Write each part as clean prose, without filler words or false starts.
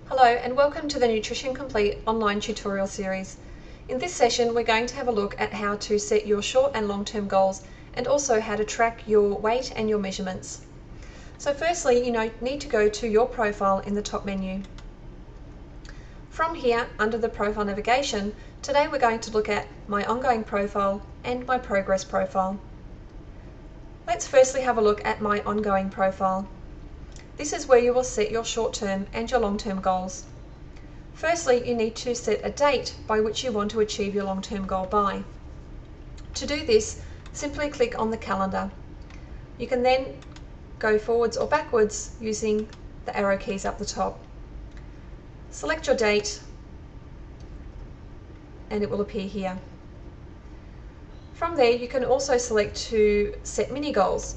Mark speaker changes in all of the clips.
Speaker 1: Hello and welcome to the Nutrition Complete online tutorial series. In this session we're going to have a look at how to set your short and long-term goals and also how to track your weight and your measurements. So firstly, you need to go to your profile in the top menu. From here, under the profile navigation, today we're going to look at my ongoing profile and my progress profile. Let's firstly have a look at my ongoing profile. This is where you will set your short-term and your long-term goals. Firstly, you need to set a date by which you want to achieve your long-term goal by. To do this, simply click on the calendar. You can then go forwards or backwards using the arrow keys up the top. Select your date and it will appear here. From there, you can also select to set mini goals.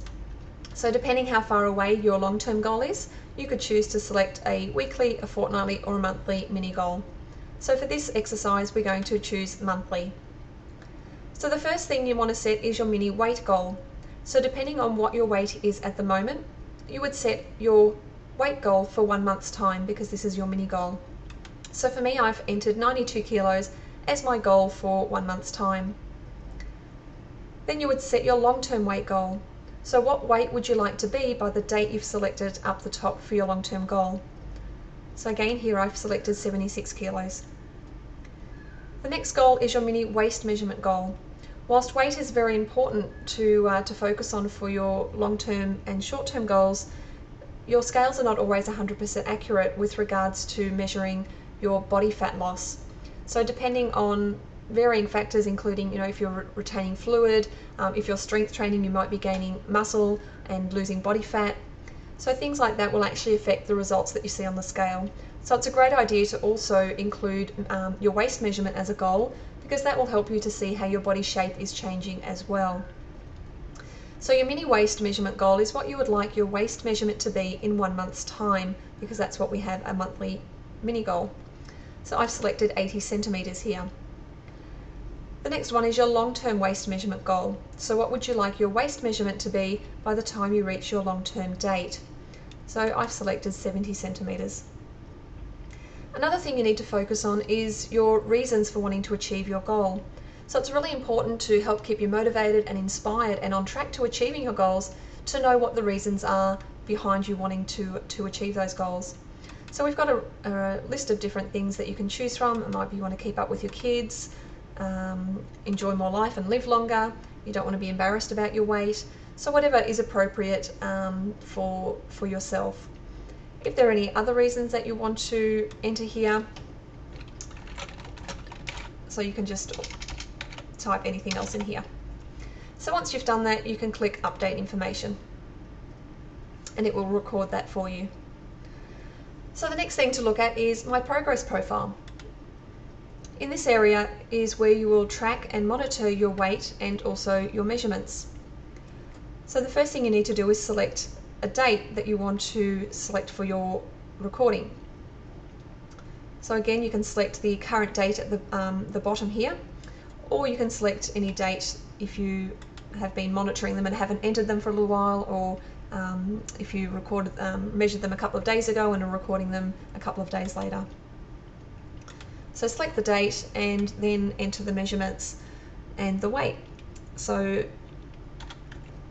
Speaker 1: So depending how far away your long-term goal is, you could choose to select a weekly, a fortnightly or a monthly mini goal. So for this exercise, we're going to choose monthly. So the first thing you want to set is your mini weight goal. So depending on what your weight is at the moment, you would set your weight goal for 1 month's time because this is your mini goal. So for me, I've entered 92 kilos as my goal for 1 month's time. Then you would set your long-term weight goal. So what weight would you like to be by the date you've selected up the top for your long-term goal? So again, here I've selected 76 kilos. The next goal is your mini waist measurement goal. Whilst weight is very important to focus on for your long-term and short-term goals, your scales are not always 100% accurate with regards to measuring your body fat loss. So depending on varying factors, including if you're retaining fluid, if you're strength training, you might be gaining muscle and losing body fat. So things like that will actually affect the results that you see on the scale. So it's a great idea to also include your waist measurement as a goal, because that will help you to see how your body shape is changing as well. So your mini waist measurement goal is what you would like your waist measurement to be in 1 month's time, because that's what we have a monthly mini goal. So I've selected 80 centimeters here. The next one is your long-term waist measurement goal. So what would you like your waist measurement to be by the time you reach your long-term date? So I've selected 70 centimeters. Another thing you need to focus on is your reasons for wanting to achieve your goal. So it's really important to help keep you motivated and inspired and on track to achieving your goals, to know what the reasons are behind you wanting to achieve those goals. So we've got a list of different things that you can choose from. It might be you want to keep up with your kids, enjoy more life and live longer. You don't want to be embarrassed about your weight. So whatever is appropriate for yourself. If there are any other reasons that you want to enter here, so you can just type anything else in here. So once you've done that, you can click update information and it will record that for you. So the next thing to look at is my progress profile. In this area is where you will track and monitor your weight and also your measurements. So the first thing you need to do is select a date that you want to select for your recording. So again, you can select the current date at the bottom here, or you can select any date if you have been monitoring them and haven't entered them for a little while, or if you measured them a couple of days ago and are recording them a couple of days later. So select the date and then enter the measurements and the weight. So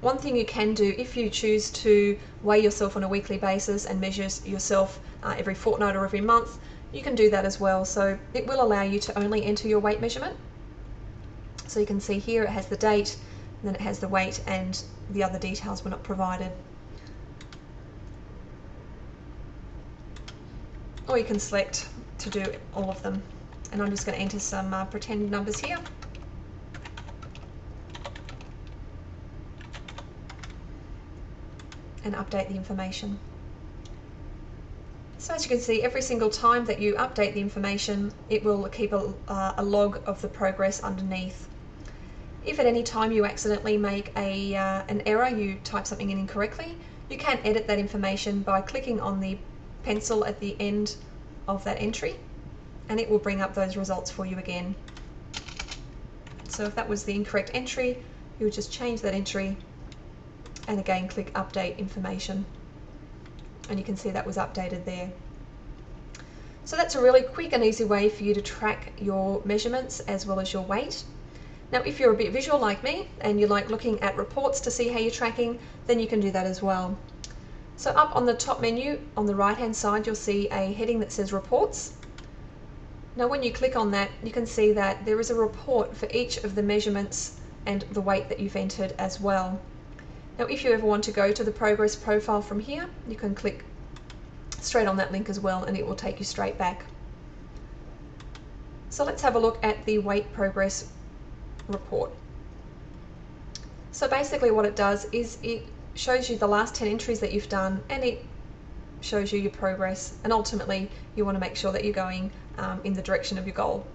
Speaker 1: one thing you can do, if you choose to weigh yourself on a weekly basis and measure yourself every fortnight or every month, you can do that as well. So it will allow you to only enter your weight measurement. So you can see here it has the date, and then it has the weight, and the other details were not provided. Or you can select to do all of them. And I'm just going to enter some pretend numbers here. And update the information. So as you can see, every single time that you update the information, it will keep a log of the progress underneath. If at any time you accidentally make an error, you type something in incorrectly, you can edit that information by clicking on the pencil at the end of that entry, and it will bring up those results for you again. So if that was the incorrect entry, you would just change that entry and again click update information, and you can see that was updated there. So that's a really quick and easy way for you to track your measurements as well as your weight. Now, if you're a bit visual like me and you like looking at reports to see how you're tracking, then you can do that as well. So up on the top menu on the right hand side, you'll see a heading that says Reports. Now when you click on that, you can see that there is a report for each of the measurements and the weight that you've entered as well. Now if you ever want to go to the progress profile from here, you can click straight on that link as well and it will take you straight back. So let's have a look at the weight progress report. So basically what it does is it shows you the last 10 entries that you've done, and it shows you your progress, and ultimately you want to make sure that you're going in the direction of your goal.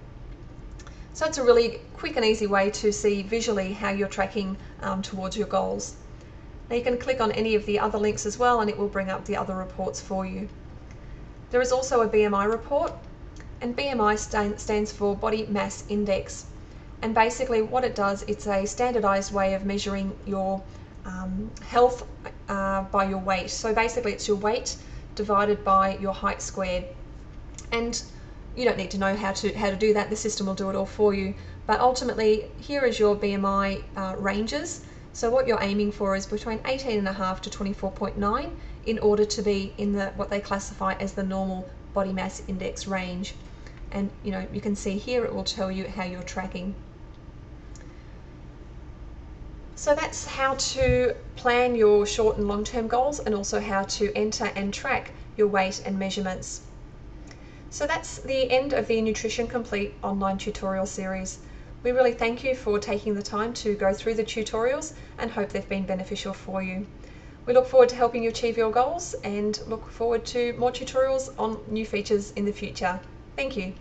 Speaker 1: So it's a really quick and easy way to see visually how you're tracking towards your goals. Now you can click on any of the other links as well and it will bring up the other reports for you. There is also a BMI report, and BMI stands for Body Mass Index. And basically what it does, it's a standardized way of measuring your health by your weight. So basically it's your weight divided by your height squared. And you don't need to know how to do that, the system will do it all for you. But ultimately, here is your BMI ranges. So what you're aiming for is between 18.5 to 24.9 in order to be in what they classify as the normal body mass index range. And you can see here it will tell you how you're tracking. So that's how to plan your short and long-term goals, and also how to enter and track your weight and measurements. So that's the end of the Nutrition Complete online tutorial series. We really thank you for taking the time to go through the tutorials and hope they've been beneficial for you. We look forward to helping you achieve your goals and look forward to more tutorials on new features in the future. Thank you.